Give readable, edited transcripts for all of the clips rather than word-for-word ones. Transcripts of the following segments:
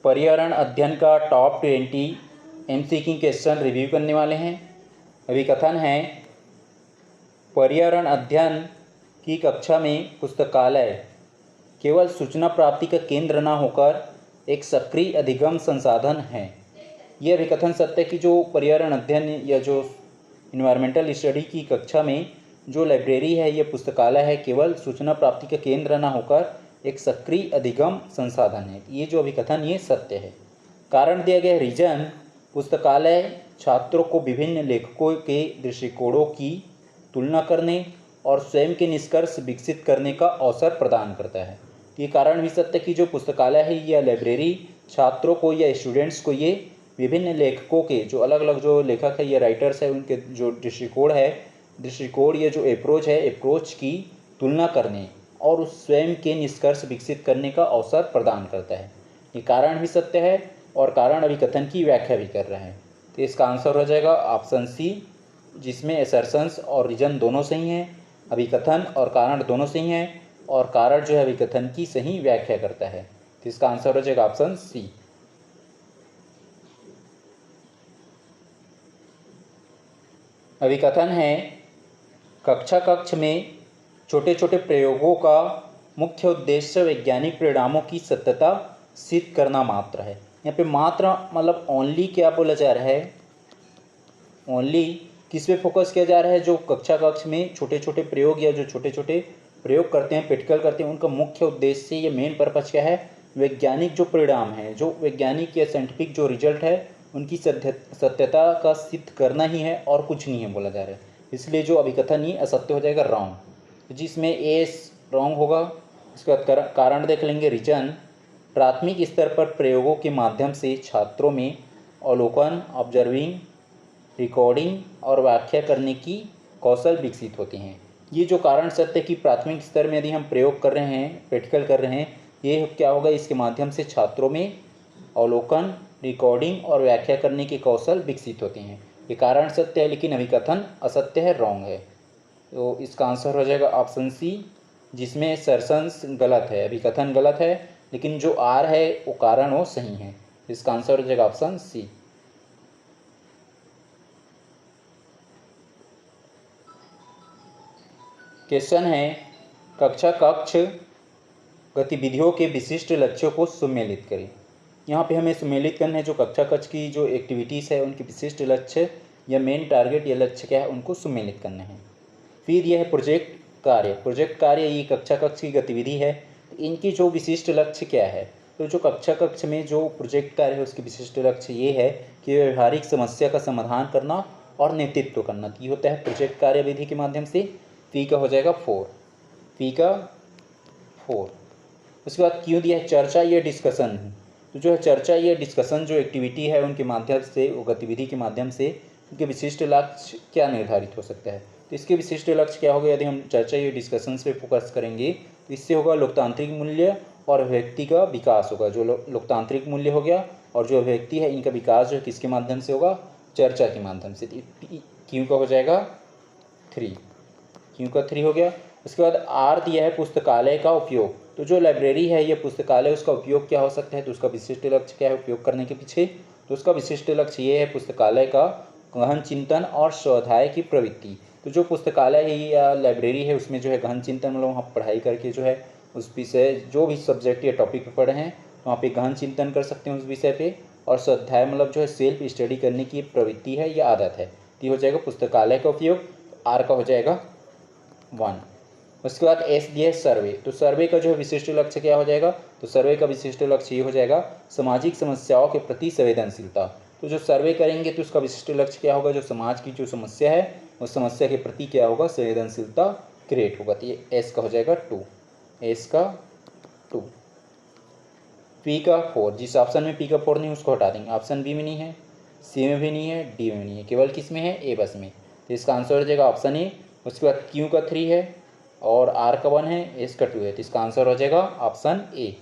पर्यावरण अध्ययन का टॉप 20 एमसीक्यू क्वेश्चन रिव्यू करने वाले हैं। अभी कथन है, पर्यावरण अध्ययन की कक्षा में पुस्तकालय केवल सूचना प्राप्ति का केंद्र न होकर एक सक्रिय अधिगम संसाधन है। यह अभिकथन सत्य है कि जो पर्यावरण अध्ययन या जो इन्वायरमेंटल स्टडी की कक्षा में जो लाइब्रेरी है, यह पुस्तकालय है, केवल सूचना प्राप्ति का केंद्र न होकर एक सक्रिय अधिगम संसाधन है। ये जो अभिकथन ये सत्य है। कारण दिया गया, रीजन, पुस्तकालय छात्रों को विभिन्न लेखकों के दृष्टिकोणों की तुलना करने और स्वयं के निष्कर्ष विकसित करने का अवसर प्रदान करता है। ये कारण भी सत्य कि जो पुस्तकालय है या लाइब्रेरी छात्रों को या स्टूडेंट्स को ये विभिन्न लेखकों के जो अलग अलग जो लेखक है या राइटर्स है उनके जो दृष्टिकोण या जो अप्रोच की तुलना करने और उस स्वयं के निष्कर्ष विकसित करने का अवसर प्रदान करता है। ये कारण भी सत्य है और कारण अभिकथन की व्याख्या भी कर रहे हैं। तो इसका आंसर हो जाएगा ऑप्शन सी, जिसमें असर्शंस और रीजन दोनों सही हैं, अभिकथन और कारण दोनों सही हैं और कारण जो है अभिकथन की सही व्याख्या करता है। तो इसका आंसर हो जाएगा ऑप्शन सी। अभिकथन है, कक्ष में छोटे छोटे प्रयोगों का मुख्य उद्देश्य वैज्ञानिक परिणामों की सत्यता सिद्ध करना मात्र है। यहाँ पे मात्र मतलब ओनली क्या बोला जा रहा है, ओनली किस पे फोकस किया जा रहा है, जो कक्ष में छोटे छोटे प्रयोग या जो छोटे छोटे प्रयोग करते हैं, प्रैक्टिकल करते हैं, उनका मुख्य उद्देश्य या मेन पर्पज क्या है, वैज्ञानिक जो परिणाम है, जो वैज्ञानिक या साइंटिफिक जो रिजल्ट है उनकी सत्यता का सिद्ध करना ही है और कुछ नहीं है बोला जा रहा है। इसलिए जो अभिकथन ही असत्य हो जाएगा, रॉन्ग, जिसमें ए रॉन्ग होगा। इसके बाद कारण देख लेंगे, रीजन, प्राथमिक स्तर पर प्रयोगों के माध्यम से छात्रों में अवलोकन, ऑब्जर्विंग, रिकॉर्डिंग और व्याख्या करने की कौशल विकसित होते हैं। ये जो कारण सत्य कि प्राथमिक स्तर में यदि हम प्रयोग कर रहे हैं, प्रैक्टिकल कर रहे हैं, ये क्या होगा, इसके माध्यम से छात्रों में अवलोकन, रिकॉर्डिंग और व्याख्या करने के कौशल विकसित होते हैं। ये कारण सत्य है लेकिन अभिकथन असत्य है, रॉन्ग है। तो इसका आंसर हो जाएगा ऑप्शन सी, जिसमें सर्शंस गलत है, अभिकथन गलत है, लेकिन जो आर है वो कारण वो सही है। इसका आंसर हो जाएगा ऑप्शन सी। क्वेश्चन है, कक्ष गतिविधियों के विशिष्ट लक्ष्यों को सुमेलित करें। यहाँ पे हमें सुमेलित करना है जो कक्ष की जो एक्टिविटीज़ है उनके विशिष्ट लक्ष्य या मेन टारगेट या लक्ष्य क्या है उनको सुमेलित करना है। फिर यह है प्रोजेक्ट कार्य ये कक्ष की गतिविधि है, इनकी जो विशिष्ट लक्ष्य क्या है, तो जो कक्ष में जो प्रोजेक्ट कार्य है उसकी विशिष्ट लक्ष्य ये है कि व्यवहारिक समस्या का समाधान करना और नेतृत्व करना। ये होता है प्रोजेक्ट कार्य विधि के माध्यम से। पी का हो जाएगा 4, पी का 4। उसके बाद क्यों दिया है, चर्चा या डिस्कशन। तो जो है चर्चा या डिस्कशन जो एक्टिविटी है उनके माध्यम से, वो गतिविधि के माध्यम से उनके विशिष्ट लक्ष्य क्या निर्धारित हो सकता है। तो इसके विशिष्ट लक्ष्य क्या होगा, यदि हम चर्चा या डिस्कशंस पे फोकस करेंगे तो इससे होगा लोकतांत्रिक मूल्य और व्यक्ति का विकास होगा। जो लोकतांत्रिक मूल्य हो गया और जो व्यक्ति है इनका विकास जो किसके माध्यम से होगा, चर्चा के माध्यम से। क्यों का हो जाएगा 3, क्यों का 3 हो गया। उसके बाद आर दिया है पुस्तकालय का उपयोग। तो जो लाइब्रेरी है ये पुस्तकालय, उसका उपयोग क्या हो सकता है, तो उसका विशिष्ट लक्ष्य क्या है उपयोग करने के पीछे, तो उसका विशिष्ट लक्ष्य ये है पुस्तकालय का गहन चिंतन और स्वाध्याय की प्रवृत्ति। तो जो पुस्तकालय है या लाइब्रेरी है उसमें जो है गहन चिंतन, मतलब वहाँ पढ़ाई करके जो है उस विषय जो भी सब्जेक्ट या टॉपिक पे पढ़े हैं वहाँ पे गहन चिंतन कर सकते हैं उस विषय पे, और स्वाध्याय मतलब जो है सेल्फ स्टडी करने की प्रवृत्ति है या आदत है। तो हो जाएगा पुस्तकालय का उपयोग, आर का हो जाएगा 1। उसके बाद एस दिया है सर्वे। तो सर्वे का जो है विशिष्ट लक्ष्य क्या हो जाएगा, तो सर्वे का विशिष्ट लक्ष्य ये हो जाएगा सामाजिक समस्याओं के प्रति संवेदनशीलता। तो जो सर्वे करेंगे तो उसका विशिष्ट लक्ष्य क्या होगा, जो समाज की जो समस्या है उस समस्या के प्रति क्या होगा, संवेदनशीलता क्रिएट होगा। तो ये एस का हो जाएगा 2, एस का 2। पी का 4, जिस ऑप्शन में पी का 4 नहीं उसको हटा देंगे। ऑप्शन बी में नहीं है, सी में भी नहीं है, डी में नहीं है, केवल किस में है, ए बस में। तो इसका आंसर हो जाएगा ऑप्शन ए। उसके बाद क्यू का 3 है और आर का 1 है, एस का 2 है, तो इसका आंसर हो जाएगा ऑप्शन ए।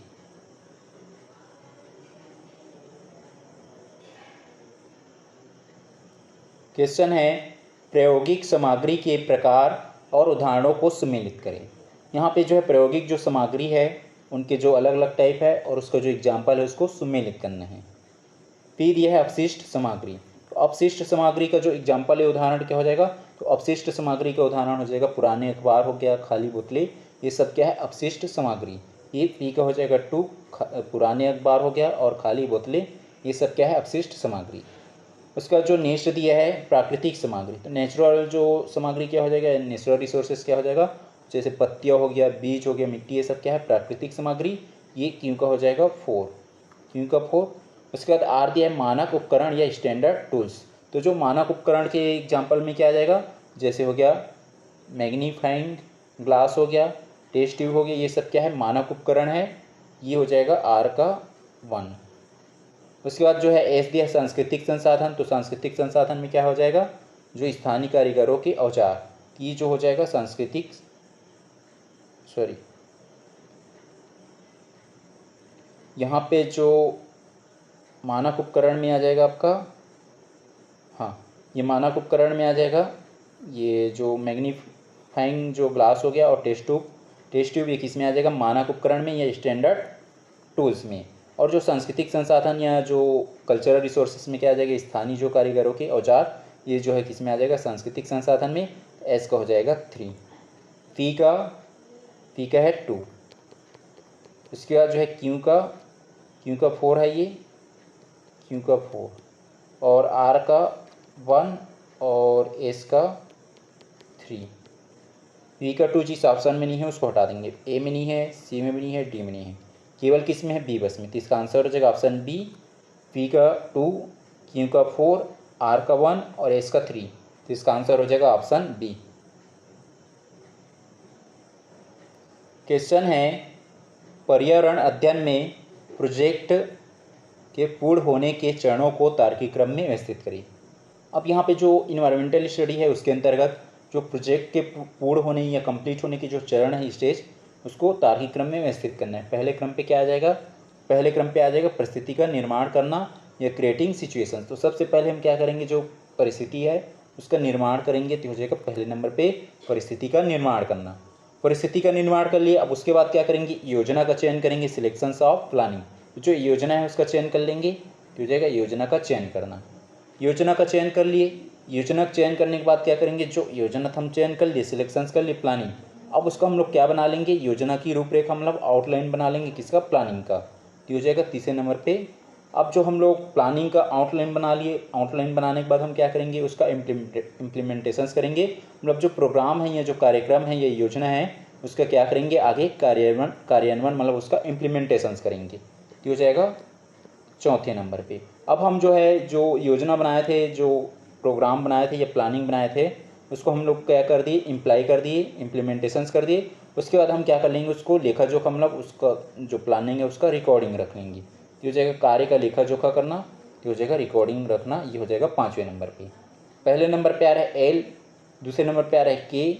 क्वेश्चन है, प्रायोगिक सामग्री के प्रकार और उदाहरणों को सम्मिलित करें। यहाँ पे जो है प्रायोगिक जो सामग्री है उनके जो अलग अलग टाइप है और उसका जो एग्जाम्पल है उसको सुमेलित करना है। फिर यह है अपशिष्ट सामग्री। तो अपशिष्ट सामग्री का जो एग्जाम्पल है उदाहरण क्या हो जाएगा, तो अपशिष्ट सामग्री का उदाहरण हो जाएगा पुराने अखबार हो गया, खाली बोतलें, ये सब क्या है अपशिष्ट सामग्री। ये पी का हो जाएगा 2, पुराने अखबार हो गया और खाली बोतलें, ये सब क्या है अपशिष्ट सामग्री। उसका जो नेक्स्ट दिया है प्राकृतिक सामग्री, तो नेचुरल जो सामग्री क्या हो जाएगा, नेचुरल रिसोर्सेज क्या हो जाएगा, जैसे पत्तियाँ हो गया, बीज हो गया, मिट्टी, ये सब क्या है प्राकृतिक सामग्री। ये क्यों का हो जाएगा 4, क्यों का 4। उसके बाद आर दिया है मानक उपकरण या स्टैंडर्ड टूल्स। तो जो मानक उपकरण के एग्जाम्पल में क्या आ जाएगा, जैसे हो गया मैग्नीफाइंग ग्लास हो गया, टेस्ट ट्यूब हो गया, ये सब क्या है मानक उपकरण है, ये हो जाएगा आर का 1। उसके बाद जो है एस दिया सांस्कृतिक संसाधन, तो सांस्कृतिक संसाधन में क्या हो जाएगा, जो स्थानीय कारीगरों के औजार, ये जो हो जाएगा सांस्कृतिक, सॉरी यहाँ पे जो मानक उपकरण में आ जाएगा आपका, हाँ ये मानक उपकरण में आ जाएगा, ये जो मैग्नीफाइंग जो ग्लास हो गया और टेस्ट ट्यूब ये किस में आ जाएगा मानक उपकरण में या स्टैंडर्ड टूल्स में। और जो सांस्कृतिक संसाधन या जो कल्चरल रिसोर्सेज में क्या आ जाएगा स्थानीय जो कारीगरों के औजार, ये जो है किस में आ जाएगा सांस्कृतिक संसाधन में, एस का हो जाएगा 3। पी का है 2। उसके बाद जो है क्यू का 4 है, ये क्यू का 4 और आर का 1 और एस का 3। वी का 2 जिस ऑप्शन में नहीं है उसको हटा देंगे, ए में नहीं है, सी में भी नहीं है, डी में नहीं है, केवल किस में है बी बस में, तो इसका आंसर हो जाएगा ऑप्शन बी, वी का 2, क्यू का 4, आर का 1 और एस का 3, तो इसका आंसर हो जाएगा ऑप्शन बी। क्वेश्चन है पर्यावरण अध्ययन में प्रोजेक्ट के पूर्ण होने के चरणों को तार्किक क्रम में व्यवस्थित करिए। अब यहाँ पे जो इन्वायरमेंटल स्टडी है उसके अंतर्गत जो प्रोजेक्ट के पूर्ण होने या कंप्लीट होने के जो चरण है स्टेज, उसको तार्किक क्रम में व्यवस्थित करना है। पहले क्रम पे क्या आ जाएगा, पहले क्रम पे आ जाएगा परिस्थिति का निर्माण करना या क्रिएटिंग सिचुएशन। तो सबसे पहले हम क्या करेंगे, जो परिस्थिति है उसका निर्माण करेंगे, तो हो जाएगा पहले नंबर पे परिस्थिति का निर्माण करना। परिस्थिति का निर्माण कर लिए, अब उसके बाद क्या करेंगे, योजना का चयन करेंगे, सिलेक्शंस ऑफ प्लानिंग। जो योजना है उसका चयन कर लेंगे, तो हो जाएगा योजना का चयन करना। योजना का चयन कर लिए, योजना का चयन करने के बाद क्या करेंगे, जो योजना हम चयन कर लिए, सिलेक्शंस कर लिए, प्लानिंग, अब उसका हम लोग क्या बना लेंगे, योजना की रूपरेखा, हम लोग आउटलाइन बना लेंगे, किसका, प्लानिंग का, तो हो जाएगा तीसरे नंबर पे। अब जो हम लोग प्लानिंग का आउटलाइन बना लिए, आउटलाइन बनाने के बाद हम क्या करेंगे, उसका इम्प्लीमेंटेशंस करेंगे, मतलब जो प्रोग्राम है या जो कार्यक्रम है या योजना है उसका क्या करेंगे आगे कार्यान्वयन मतलब उसका इम्प्लीमेंटेशंस करेंगे, तो हो जाएगा चौथे नंबर पे। अब हम जो है जो योजना बनाए थे, जो प्रोग्राम बनाए थे या प्लानिंग बनाए थे, उसको हम लोग क्या कर दिए, इम्प्लाई कर दिए, इम्प्लीमेंटेशंस कर दिए। उसके बाद हम क्या कर लेंगे, उसको लेखा जोखा मतलब उसका जो प्लानिंग है उसका रिकॉर्डिंग रख लेंगे, ये हो जाएगा कार्य का लेखा जोखा करना, ये हो जाएगा रिकॉर्डिंग रखना, ये हो जाएगा पाँचवें नंबर पे। पहले नंबर पे आ रहा है एल, दूसरे नंबर पे आ रहा है के,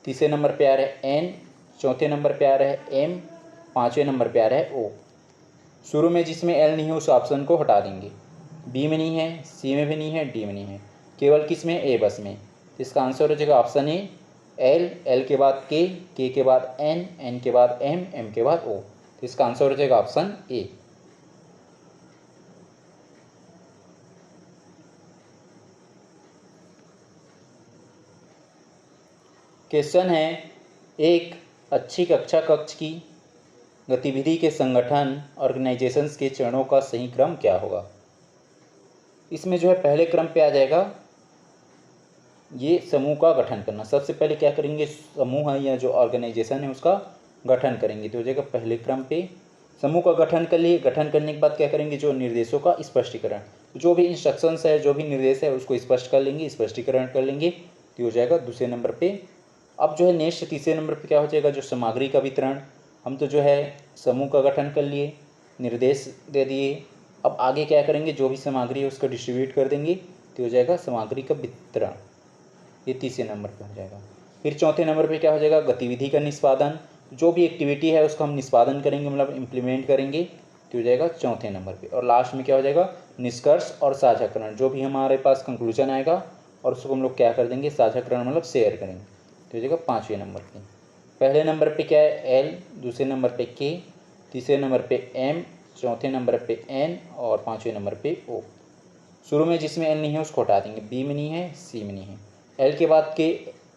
तीसरे नंबर पे आ रहा है एन, चौथे नंबर पे आ रहा है एम, पाँचवें नंबर पे आ रहा है ओ। शुरू में जिसमें एल नहीं है उस ऑप्शन को हटा देंगे, बी में नहीं है, सी में भी नहीं है, डी में नहीं है, केवल किस में, ए बस में, तो इसका आंसर हो जाएगा ऑप्शन ए, एल, एल के बाद के के बाद एन, एन के बाद एम, एम के बाद ओ, तो इसका आंसर हो जाएगा ऑप्शन ए। क्वेश्चन है एक अच्छी कक्षा कक्ष की गतिविधि के संगठन ऑर्गेनाइजेशंस के चरणों का सही क्रम क्या होगा। इसमें जो है पहले क्रम पे आ जाएगा ये समूह का गठन करना। सबसे पहले क्या करेंगे, समूह है या जो ऑर्गेनाइजेशन है उसका गठन करेंगे, तो हो जाएगा पहले क्रम पे समूह का गठन कर लिए। गठन करने के बाद क्या करेंगे, जो निर्देशों का स्पष्टीकरण, जो भी इंस्ट्रक्शंस है, जो भी निर्देश है उसको स्पष्ट कर लेंगे, स्पष्टीकरण कर लेंगे, तो हो जाएगा दूसरे नंबर पे। अब जो है नेक्स्ट तीसरे नंबर पे क्या हो जाएगा, जो सामग्री का वितरण, हम तो जो है समूह का गठन कर लिए, निर्देश दे दिए, अब आगे क्या करेंगे, जो भी सामग्री है उसको डिस्ट्रीब्यूट कर देंगे, तो हो जाएगा सामग्री का वितरण, ये तीसरे नंबर पे हो जाएगा। फिर चौथे नंबर पे क्या हो जाएगा, गतिविधि का निष्पादन, जो भी एक्टिविटी है उसका हम निष्पादन करेंगे मतलब इम्प्लीमेंट करेंगे, तो हो जाएगा चौथे नंबर पे। और लास्ट में क्या हो जाएगा, निष्कर्ष और साझाकरण, जो भी हमारे पास कंक्लूजन आएगा और उसको हम लोग क्या कर देंगे, साझाकरण मतलब शेयर करेंगे, तो हो जाएगा पाँचवें नंबर पे। पहले नंबर पे क्या है एल, दूसरे नंबर पे के, तीसरे नंबर पे M, चौथे नंबर पे N और पाँचवें नंबर पे O। शुरू में जिसमें L नहीं है उसको हटा देंगे, B में नहीं है, C में नहीं है, L के बाद के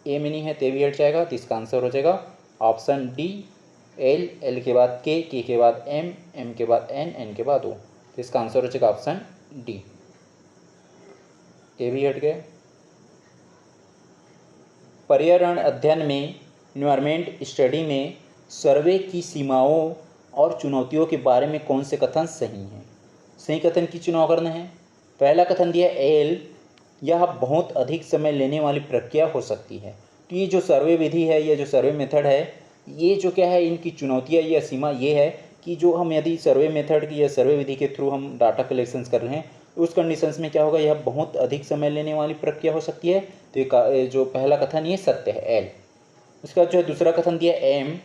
A में नहीं है, ते भी हट जाएगा। तो इसका आंसर हो जाएगा ऑप्शन डी, L, L के बाद K के बाद M, M के बाद N, N के बाद O। तो इसका आंसर हो जाएगा ऑप्शन डी, ए भी हट गया। पर्यावरण अध्ययन में, इन्वायरमेंट स्टडी में सर्वे की सीमाओं और चुनौतियों के बारे में कौन से कथन सही हैं? सही कथन की चुनाव करना है। पहला कथन दिया एल, यह बहुत अधिक समय लेने वाली प्रक्रिया हो सकती है। तो ये जो सर्वे विधि है या जो सर्वे मेथड है, ये जो क्या है, इनकी चुनौतियाँ या सीमा ये है कि जो हम यदि सर्वे मेथड की या सर्वे विधि के थ्रू हम डाटा कलेक्शंस कर रहे हैं तो उस कंडीशंस में क्या होगा, यह बहुत अधिक समय लेने वाली प्रक्रिया हो सकती है। तो ये जो पहला कथन ये सत्य है, एल। उसका जो है दूसरा कथन दिया एम,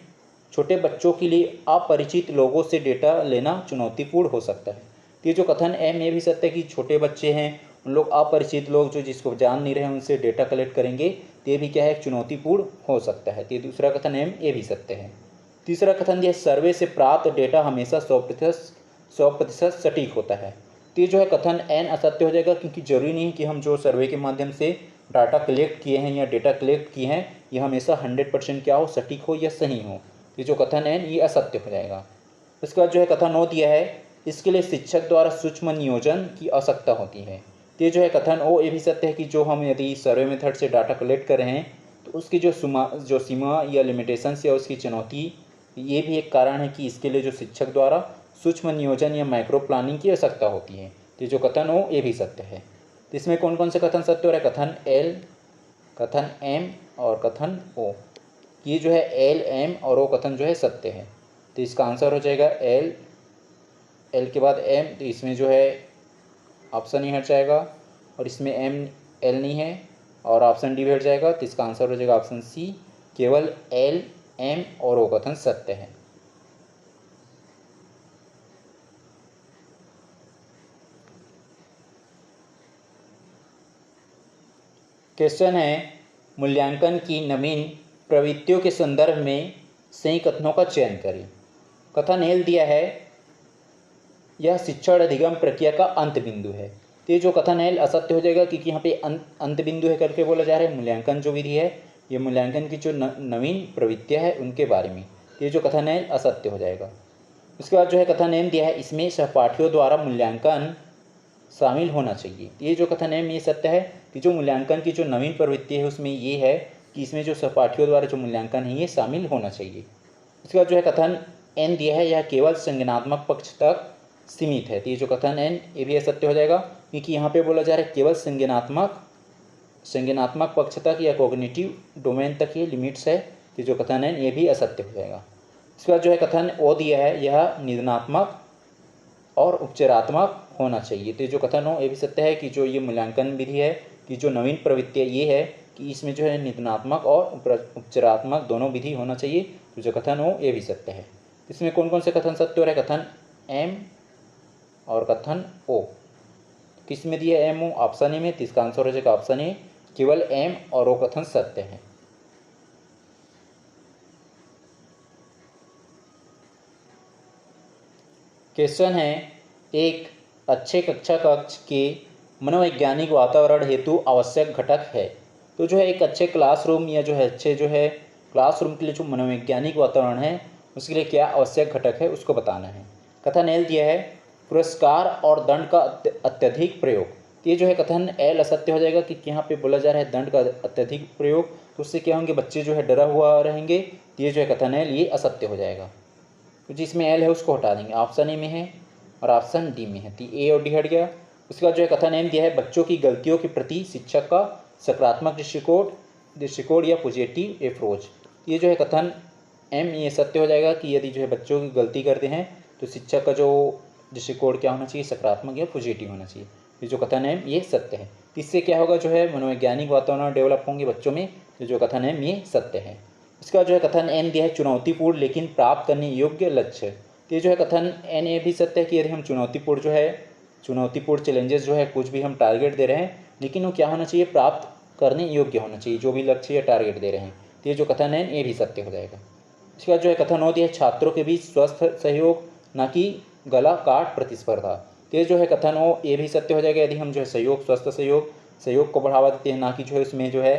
छोटे बच्चों के लिए अपरिचित लोगों से डेटा लेना चुनौतीपूर्ण हो सकता है। तो ये जो कथन एम, ये भी सत्य है कि छोटे बच्चे हैं, उन लोग अपरिचित लोग जो जिसको जान नहीं रहे हैं उनसे डेटा कलेक्ट करेंगे, तो ये भी क्या है, चुनौतीपूर्ण हो सकता है। तो ये दूसरा कथन एम, ये भी सत्य है। तीसरा कथन दिया सर्वे से प्राप्त डेटा हमेशा 100% सटीक होता है। तो ये जो है कथन एन असत्य हो जाएगा, क्योंकि जरूरी नहीं है कि हम जो सर्वे के माध्यम से डाटा कलेक्ट किए हैं या डेटा कलेक्ट किए हैं ये हमेशा 100% क्या हो, सटीक हो या सही हो। ये जो कथन एन ये असत्य हो जाएगा। उसके बाद जो है कथन ओ दिया है, इसके लिए शिक्षक द्वारा सूक्ष्म नियोजन की आवश्यकता होती है। तो ये जो है कथन ओ, ये भी सत्य है कि जो हम यदि सर्वे मेथड से डाटा कलेक्ट कर रहे हैं तो उसकी जो सीमा या लिमिटेशंस या उसकी चुनौती, ये भी एक कारण है कि इसके लिए जो शिक्षक द्वारा सूक्ष्म नियोजन या माइक्रो प्लानिंग की आवश्यकता होती है। तो जो कथन ओ, ये भी सत्य है। तो इसमें कौन कौन से कथन सत्य हो रहे हैं? कथन एल, कथन एम और कथन ओ। ये जो है एल, एम और ओ कथन जो है सत्य है। तो इसका आंसर हो जाएगा एल, एल के बाद एम, तो इसमें जो है ऑप्शन ही हट जाएगा और इसमें एम, एल नहीं है और ऑप्शन डी भी हट जाएगा। तो इसका आंसर हो जाएगा ऑप्शन सी, केवल एल, एम और ओ कथन सत्य है। क्वेश्चन है, मूल्यांकन की नवीन प्रवृत्तियों के संदर्भ में सही कथनों का चयन करें। कथन एल दिया है, यह शिक्षण अधिगम प्रक्रिया का अंत बिंदु है। तो ये जो कथन एल असत्य हो जाएगा, क्योंकि यहाँ पे अंत बिंदु है करके बोला जा रहा है। मूल्यांकन जो विधि है ये मूल्यांकन की जो नवीन प्रवृत्तियाँ है उनके बारे में। ये जो कथन एल असत्य हो जाएगा। उसके बाद जो है कथन एम दिया है, इसमें सहपाठियों द्वारा मूल्यांकन शामिल होना चाहिए। ये जो कथन एम, ये सत्य है कि जो मूल्यांकन की जो नवीन प्रवृत्ति है उसमें ये है कि इसमें जो सहपाठियों द्वारा जो मूल्यांकन है ये शामिल होना चाहिए। उसके बाद जो है कथन एन दिया है, यह केवल संज्ञानात्मक पक्ष तक सीमित है। तो ये जो कथन एन, ये भी असत्य हो जाएगा, क्योंकि यहाँ पे बोला जा रहा है केवल संज्ञानात्मक पक्ष तक या कॉग्निटिव डोमेन तक ये लिमिट्स है। तो जो कथन एन, ये भी असत्य हो जाएगा। इसके बाद जो है कथन ओ दिया है, यह निदानात्मक और उपचारात्मक होना चाहिए। तो जो कथन हो, ये भी सत्य है कि जो ये मूल्यांकन विधि है कि जो नवीन प्रवृत्तियाँ ये है कि इसमें जो है निदानात्मक और उपचारात्मक दोनों विधि होना चाहिए। तो जो कथन हो, ये भी सत्य है। इसमें कौन कौन से कथन सत्य हो रहे हैं? कथन एम और कथन ओ। किस में दिया एम ओ? ऑप्शन ए में। तो इसका आंसर हो जाएगा ऑप्शन ए, केवल एम और ओ कथन सत्य है। क्वेश्चन है, एक अच्छे कक्षा कक्ष के मनोवैज्ञानिक वातावरण हेतु आवश्यक घटक है। तो जो है एक अच्छे क्लासरूम या जो है अच्छे जो है क्लासरूम के लिए जो मनोवैज्ञानिक वातावरण है उसके लिए क्या आवश्यक घटक है उसको बताना है। कथन एल दिया है, पुरस्कार और दंड का अत्यधिक प्रयोग। तो ये जो है कथन एल असत्य हो जाएगा, कि यहाँ पे बोला जा रहा है दंड का अत्यधिक प्रयोग, तो उससे क्या होंगे, बच्चे जो है डरा हुआ रहेंगे। तो ये जो है कथन एल, ये असत्य हो जाएगा। तो जिसमें एल है उसको हटा देंगे, ऑप्शन ए में है और ऑप्शन डी में है। तो ए और डी हट गया। उसके बाद जो है कथन एम दिया है, बच्चों की गलतियों के प्रति शिक्षक का सकारात्मक दृष्टिकोण या पॉजिटिव अप्रोच। ये जो है कथन एम, ये सत्य हो जाएगा कि यदि जो है बच्चों की गलती करते हैं तो शिक्षक का जो दृष्टिकोण क्या होना चाहिए, सकारात्मक या पॉजिटिव होना चाहिए। ये जो कथन एम, ये सत्य है। इससे क्या होगा, जो है मनोवैज्ञानिक वातावरण डेवलप होंगे बच्चों में। तो जो कथन एम, ये सत्य है। इसका जो है कथन एन दिया है, चुनौतीपूर्ण लेकिन प्राप्त करने योग्य लक्ष्य। तो ये जो है कथन एन, ये भी सत्य है कि यदि हम चुनौतीपूर्ण चैलेंजेस जो है कुछ भी हम टारगेट दे रहे हैं, लेकिन वो क्या होना चाहिए, प्राप्त करने योग्य होना चाहिए जो भी लक्ष्य या टारगेट दे रहे हैं। तो ये जो कथन एन, ये भी सत्य हो जाएगा। इसके बाद जो है कथन 9 दिया है, छात्रों के बीच स्वस्थ सहयोग ना कि गला काट प्रतिस्पर्धा। तो ये जो है कथन हो ये भी सत्य हो जाएगा यदि हम जो है सहयोग, स्वस्थ सहयोग को बढ़ावा देते हैं, ना कि जो है उसमें जो है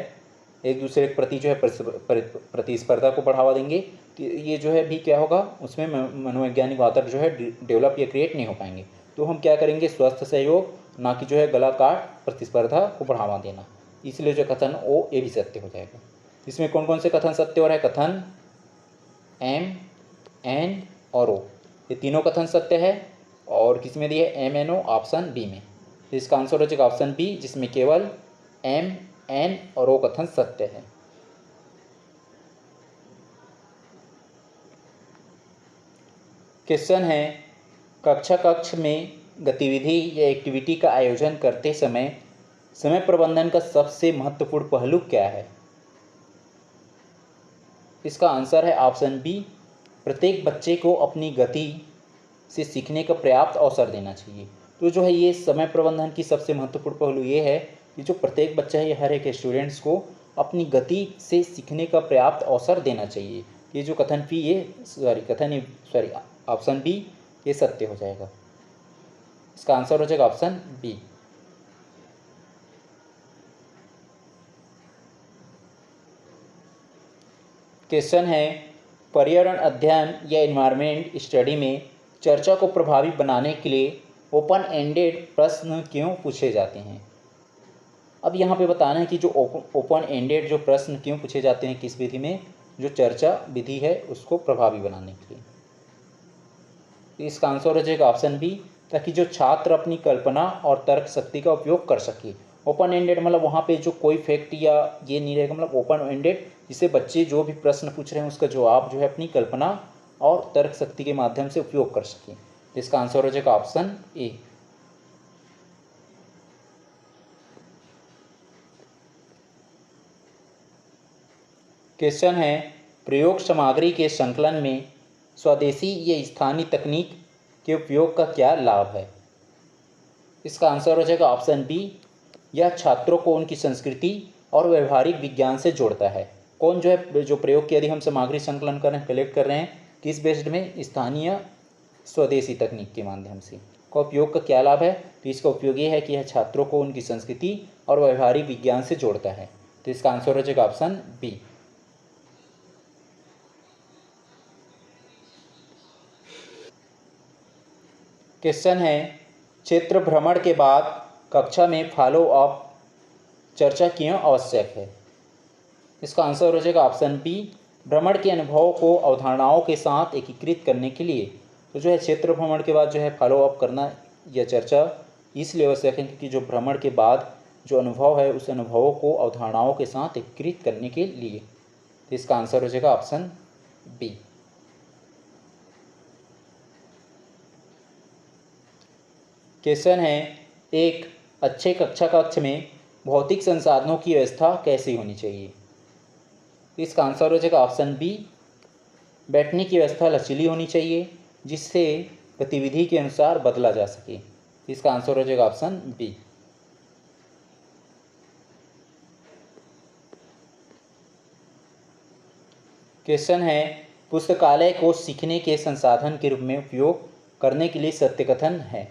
एक दूसरे के प्रति जो है प्रतिस्पर्धा को बढ़ावा देंगे, तो ये जो है भी क्या होगा, उसमें मनोवैज्ञानिक वातावरण जो है डेवलप या क्रिएट नहीं हो पाएंगे। तो हम क्या करेंगे, स्वस्थ सहयोग ना कि जो है गला काट प्रतिस्पर्धा को बढ़ावा देना। इसलिए जो कथन ओ ये भी सत्य हो जाएगा। इसमें कौन कौन से कथन सत्य हो रहा है, कथन एम, एन और ओ, ये तीनों कथन सत्य है। और किस में दिए, M N O, option B में। तो इसका आंसर हो जाएगा ऑप्शन बी, जिसमें केवल एम, एन और ओ कथन सत्य है। क्वेश्चन है, कक्ष में गतिविधि या एक्टिविटी का आयोजन करते समय प्रबंधन का सबसे महत्वपूर्ण पहलू क्या है। इसका आंसर है ऑप्शन बी, प्रत्येक बच्चे को अपनी गति से सीखने का पर्याप्त अवसर देना चाहिए। तो जो है ये समय प्रबंधन की सबसे महत्वपूर्ण पहलू ये है कि जो प्रत्येक बच्चा है, हर एक स्टूडेंट्स को अपनी गति से सीखने का पर्याप्त अवसर देना चाहिए। ये जो कथन पी ये ऑप्शन बी ये सत्य हो जाएगा। इसका आंसर हो जाएगा ऑप्शन बी। क्वेश्चन है, पर्यावरण अध्ययन या एनवायरनमेंट स्टडी में चर्चा को प्रभावी बनाने के लिए ओपन एंडेड प्रश्न क्यों पूछे जाते हैं। अब यहाँ पे बताना है कि जो ओपन एंडेड जो प्रश्न क्यों पूछे जाते हैं किस विधि में, जो चर्चा विधि है उसको प्रभावी बनाने के लिए। इसका आंसर हो जाएगा ऑप्शन बी, ताकि जो छात्र अपनी कल्पना और तर्क शक्ति का उपयोग कर सके। ओपन एंडेड मतलब वहाँ पे जो कोई फैक्ट या ये नहीं रहेगा, मतलब ओपन एंडेड जिससे बच्चे जो भी प्रश्न पूछ रहे हैं उसका जवाब जो है अपनी कल्पना और तर्क शक्ति के माध्यम से उपयोग कर सके। तो इसका आंसर हो जाएगा ऑप्शन ए। क्वेश्चन है, प्रयोग सामग्री के संकलन में स्वदेशी या स्थानीय तकनीक के उपयोग का क्या लाभ है। इसका आंसर हो जाएगा ऑप्शन बी, यह छात्रों को उनकी संस्कृति और व्यवहारिक विज्ञान से जोड़ता है। कौन जो है जो प्रयोग की यदि हम सामग्री संकलन कर रहे हैं, कलेक्ट कर रहे हैं, किस बेस्ड में, स्थानीय स्वदेशी तकनीक के माध्यम से। का उपयोग का क्या लाभ है, तो इसका उपयोग ये है कि यह छात्रों को उनकी संस्कृति और व्यवहारिक विज्ञान से जोड़ता है। तो इसका आंसर हो जाएगा ऑप्शन बी। क्वेश्चन है, क्षेत्र भ्रमण के बाद कक्षा में फॉलो अप चर्चा क्यों आवश्यक है। इसका आंसर हो जाएगा ऑप्शन बी, भ्रमण के अनुभव को अवधारणाओं के साथ एकीकृत करने के लिए। तो जो है क्षेत्र भ्रमण के बाद जो है फॉलो अप करना यह चर्चा इसलिए आवश्यक है क्योंकि जो भ्रमण के बाद जो अनुभव है उस अनुभवों को अवधारणाओं के साथ एकीकृत करने के लिए। तो इसका आंसर हो जाएगा ऑप्शन बी। क्वेश्चन है, एक अच्छे कक्ष में भौतिक संसाधनों की व्यवस्था कैसी होनी चाहिए। इसका आंसर हो जाएगा ऑप्शन बी, बैठने की व्यवस्था लचीली होनी चाहिए जिससे गतिविधि के अनुसार बदला जा सके। इसका आंसर हो जाएगा ऑप्शन बी। क्वेश्चन है, पुस्तकालय को सीखने के संसाधन के रूप में उपयोग करने के लिए सत्य कथन है।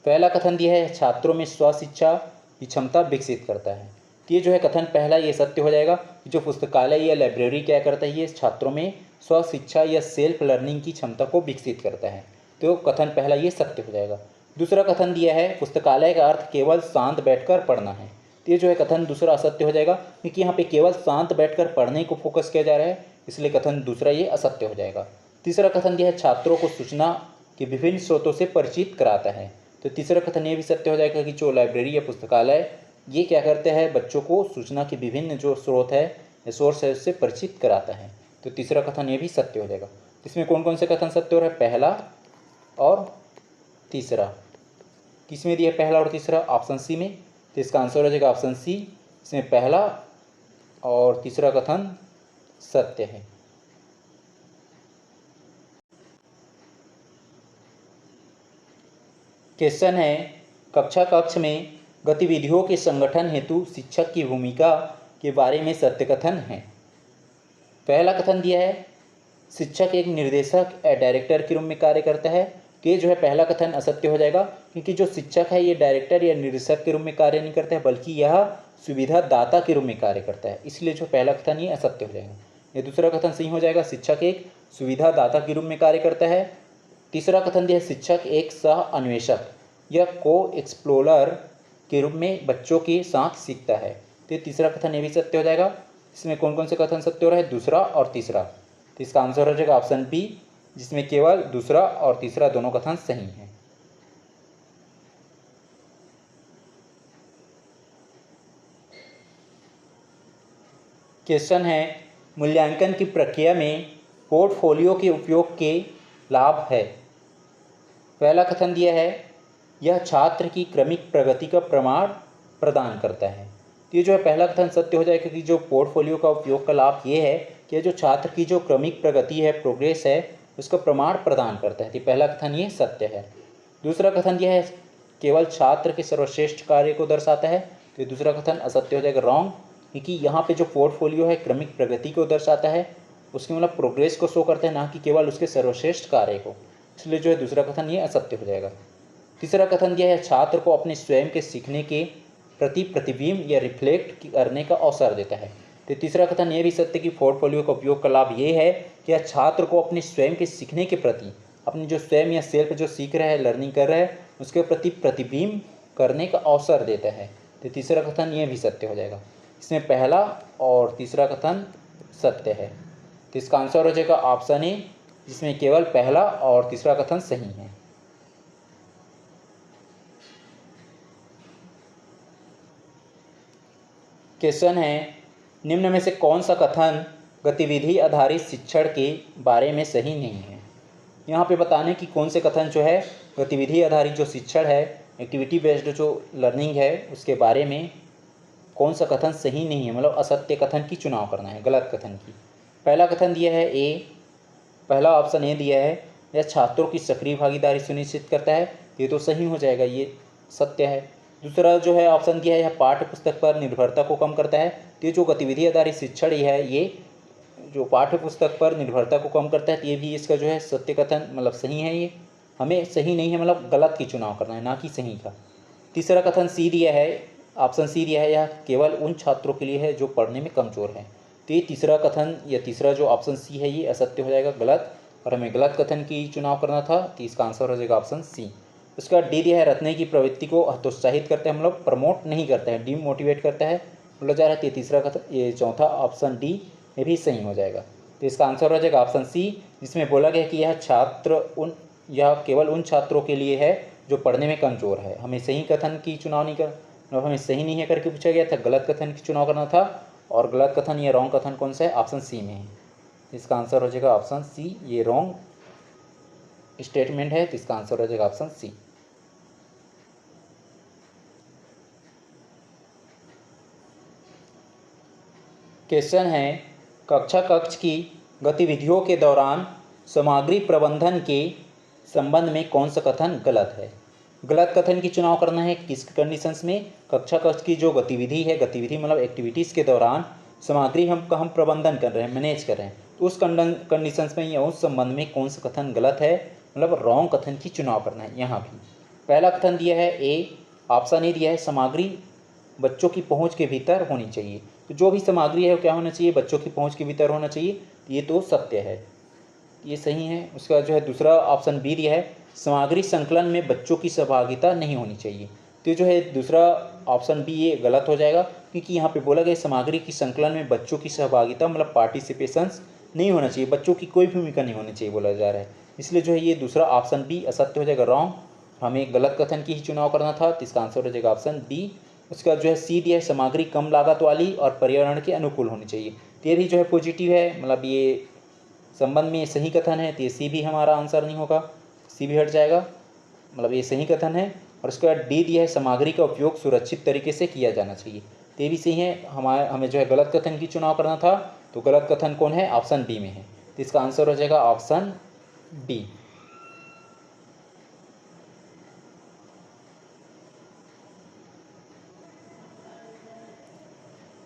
पहला कथन दिया है, छात्रों में स्वशिक्षा की क्षमता विकसित करता है। तो ये जो है कथन पहला ये सत्य हो जाएगा कि जो पुस्तकालय या लाइब्रेरी क्या करता है, ये छात्रों में स्वशिक्षा या सेल्फ लर्निंग की क्षमता को विकसित करता है। तो कथन पहला ये सत्य हो जाएगा। दूसरा कथन दिया है, पुस्तकालय का अर्थ केवल शांत बैठकर पढ़ना है। तो ये जो है कथन दूसरा असत्य हो जाएगा क्योंकि यहाँ पे केवल शांत बैठकर पढ़ने को फोकस किया जा रहा है, इसलिए कथन दूसरा ये असत्य हो जाएगा। तीसरा कथन दिया है, छात्रों को सूचना के विभिन्न स्रोतों से परिचित कराता है। तो तीसरा कथन ये भी सत्य हो जाएगा कि जो लाइब्रेरी या पुस्तकालय ये क्या करते हैं, बच्चों को सूचना के विभिन्न जो स्रोत है या सोर्स है उससे परिचित कराता है। तो तीसरा कथन ये भी सत्य हो जाएगा। इसमें कौन कौन से कथन सत्य हो रहा है, पहला और तीसरा। किसमें दिया पहला और तीसरा, ऑप्शन सी में। तो इसका आंसर हो जाएगा ऑप्शन सी, इसमें पहला और तीसरा कथन सत्य है। क्वेश्चन है, कक्ष में गतिविधियों के संगठन हेतु शिक्षक की भूमिका के बारे में सत्य कथन है। पहला कथन दिया है, शिक्षक एक निर्देशक डायरेक्टर के रूप में कार्य करता है। तो ये जो है पहला कथन असत्य हो जाएगा, क्योंकि जो शिक्षक है ये डायरेक्टर या निर्देशक के रूप में कार्य नहीं करता है, बल्कि यह सुविधा दाता के रूप में कार्य करता है। इसलिए जो पहला कथन ये असत्य हो जाएगा। ये दूसरा कथन सही हो जाएगा, शिक्षक एक सुविधा दाता के रूप में कार्य करता है। तीसरा कथन दिया है, शिक्षक एक सह अन्वेषक या को एक्सप्लोरर के रूप में बच्चों के साथ सीखता है। तो तीसरा कथन ये भी सत्य हो जाएगा। इसमें कौन कौन से कथन सत्य हो रहे हैं? दूसरा और तीसरा। तो इसका आंसर हो जाएगा ऑप्शन बी, जिसमें केवल दूसरा और तीसरा दोनों कथन सही हैं। क्वेश्चन है, मूल्यांकन की प्रक्रिया में पोर्टफोलियो के उपयोग के लाभ है। पहला कथन दिया है, यह छात्र की क्रमिक प्रगति का प्रमाण प्रदान करता है। तो ये जो है पहला कथन सत्य हो जाएगा, क्योंकि जो पोर्टफोलियो का उपयोग का लाभ ये है कि जो छात्र की जो क्रमिक प्रगति है, प्रोग्रेस है, उसका प्रमाण प्रदान करता है। तो पहला कथन ये सत्य है। दूसरा कथन यह है, केवल छात्र के सर्वश्रेष्ठ कार्य को दर्शाता है। तो दूसरा कथन असत्य हो जाएगा, रॉन्ग, क्योंकि यहाँ पे जो पोर्टफोलियो है क्रमिक प्रगति को दर्शाता है, उसके मतलब प्रोग्रेस को शो करता है, ना कि केवल उसके सर्वश्रेष्ठ कार्य को। इसलिए जो है दूसरा कथन ये असत्य हो जाएगा। तीसरा कथन यह है, छात्र को अपने स्वयं के सीखने के प्रति प्रतिबिंब या रिफ्लेक्ट करने का अवसर देता है। तो तीसरा कथन ये भी सत्य कि पोर्टफोलियो का उपयोग का लाभ ये है कि यह छात्र को अपने स्वयं के सीखने के प्रति, अपनी जो स्वयं या सेल्फ जो सीख रहा है, लर्निंग कर रहा है, उसके प्रति प्रतिबिंब करने का अवसर देता है। तो तीसरा कथन ये भी सत्य हो जाएगा। इसमें पहला और तीसरा कथन सत्य है। तो इसका आंसर हो जाएगा ऑप्शन ए, जिसमें केवल पहला और तीसरा कथन सही है। क्वेश्चन है, निम्न में से कौन सा कथन गतिविधि आधारित शिक्षण के बारे में सही नहीं है। यहाँ पे बताने की कौन से कथन जो है गतिविधि आधारित जो शिक्षण है, एक्टिविटी बेस्ड जो लर्निंग है, उसके बारे में कौन सा कथन सही नहीं है, मतलब असत्य कथन की चुनाव करना है, गलत कथन की। पहला कथन दिया है ए, पहला ऑप्शन ए दिया है, यह छात्रों की सक्रिय भागीदारी सुनिश्चित करता है। ये तो सही हो जाएगा, ये सत्य है। दूसरा जो है ऑप्शन दिया है, यह पाठ्य पुस्तक पर निर्भरता को कम करता है। तो ये जो गतिविधि आधारित शिक्षण है, ये जो पाठ्य पुस्तक पर निर्भरता को कम करता है, तो ये भी इसका जो है सत्य कथन मतलब सही है। ये हमें सही नहीं है, मतलब गलत की चुनाव करना है, ना कि सही का। तीसरा कथन सी दिया है, ऑप्शन सी दिया है, यह केवल उन छात्रों के लिए है जो पढ़ने में कमज़ोर हैं। तो ये तीसरा कथन या तीसरा जो ऑप्शन सी है, ये असत्य हो जाएगा, गलत, और हमें गलत कथन की चुनाव करना था। तो इसका आंसर हो जाएगा ऑप्शन सी। उसका डी दिया है, रटने की प्रवृत्ति को हतोत्साहित करता है, मतलब प्रमोट नहीं करता है, डीमोटिवेट करता है, बोला जा रहा है। तीसरा कथन, ये चौथा ऑप्शन डी में भी सही हो जाएगा। तो इसका आंसर हो जाएगा ऑप्शन सी, जिसमें बोला गया कि यह केवल उन छात्रों के लिए है जो पढ़ने में कमज़ोर है। हमें सही कथन की चुनाव नहीं कर, मतलब हमें सही नहीं है करके पूछा गया था, गलत कथन की चुनाव करना था। और गलत कथन या रॉन्ग कथन कौन सा है? ऑप्शन सी में है। इसका आंसर हो जाएगा ऑप्शन सी, ये रॉन्ग स्टेटमेंट है। तो इसका आंसर हो जाएगा ऑप्शन सी। क्वेश्चन है, कक्षा कक्ष की गतिविधियों के दौरान सामग्री प्रबंधन के संबंध में कौन सा कथन गलत है। गलत कथन की चुनाव करना है किस कंडीशंस में? कक्षा कक्ष की जो गतिविधि है, गतिविधि मतलब एक्टिविटीज़ के दौरान सामग्री हम प्रबंधन कर रहे हैं, मैनेज कर रहे हैं, तो उस कंडीशंस में या उस संबंध में कौन सा कथन गलत है, मतलब रॉन्ग कथन की चुनाव करना है। यहाँ भी पहला कथन दिया है ए, ऑप्शन ए दिया है, सामग्री बच्चों की पहुंच के भीतर होनी चाहिए। तो जो भी सामग्री है वो क्या होना चाहिए? बच्चों की पहुंच के भीतर होना चाहिए। ये तो सत्य है, ये सही है। उसका जो है दूसरा ऑप्शन बी दिया है, सामग्री संकलन में बच्चों की सहभागिता नहीं होनी चाहिए। तो ये जो है दूसरा ऑप्शन बी ये गलत हो जाएगा, क्योंकि यहाँ पे बोला गया सामग्री की संकलन में बच्चों की सहभागिता मतलब पार्टिसिपेशंस नहीं होना चाहिए, बच्चों की कोई भूमिका नहीं होनी चाहिए बोला जा रहा है। इसलिए जो है ये दूसरा ऑप्शन बी असत्य हो जाएगा, रॉन्ग। हमें गलत कथन की ही चुनाव करना था, तो इसका आंसर हो जाएगा ऑप्शन बी। उसका जो है सी दिया है, सामग्री कम लागत वाली और पर्यावरण के अनुकूल होनी चाहिए। तो ये भी जो है पॉजिटिव है, मतलब ये संबंध में सही कथन है। तो ये सी भी हमारा आंसर नहीं होगा, सी भी हट जाएगा, मतलब ये सही कथन है। और उसके बाद डी दिया है, सामग्री का उपयोग सुरक्षित तरीके से किया जाना चाहिए। तो ये भी सही है। हमें जो है गलत कथन की चुनाव करना था, तो गलत कथन कौन है? ऑप्शन डी में है। तो इसका आंसर हो जाएगा ऑप्शन डी।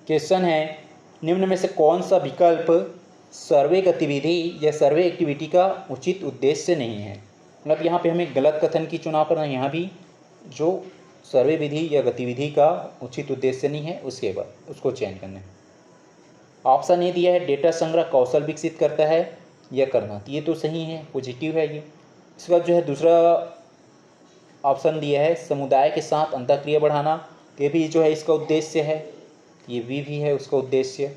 क्वेश्चन है, निम्न में से कौन सा विकल्प सर्वे गतिविधि या सर्वे एक्टिविटी का उचित उद्देश्य नहीं है। मतलब यहाँ पे हमें गलत कथन की चुनाव करना है। यहाँ भी जो सर्वे विधि या गतिविधि का उचित उद्देश्य नहीं है उसके बाद उसको चयन करना है। ऑप्शन ए दिया है डेटा संग्रह कौशल विकसित करता है या करना, तो ये तो सही है, पॉजिटिव है ये। इसके बाद जो है दूसरा ऑप्शन दिया है समुदाय के साथ अंतःक्रिया बढ़ाना, ये भी जो है इसका उद्देश्य है, ये भी है उसका उद्देश्य।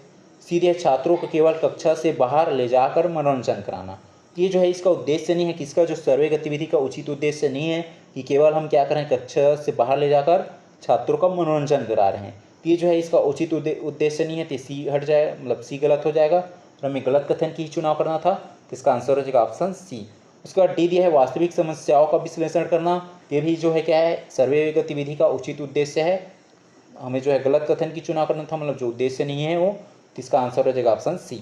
सीधे छात्रों को केवल कक्षा से बाहर ले जाकर मनोरंजन कराना, ये जो है इसका उद्देश्य नहीं है। किसका जो सर्वे गतिविधि का उचित उद्देश्य नहीं है कि केवल हम क्या करें कक्षा से बाहर ले जाकर छात्रों का मनोरंजन करा रहे हैं, ये जो है इसका उचित उद्देश्य नहीं है, तो सी हट जाएगा, मतलब सी गलत हो जाएगा। और हमें गलत कथन की चुनाव करना था, तो इसका आंसर हो जाएगा ऑप्शन सी। उसके बाद डी दिया है वास्तविक समस्याओं का विश्लेषण करना, ये भी जो है क्या है सर्वे गतिविधि का उचित उद्देश्य है। हमें जो है गलत कथन की चुनाव करना था, मतलब जो उद्देश्य नहीं है वो, तो इसका आंसर हो जाएगा ऑप्शन सी।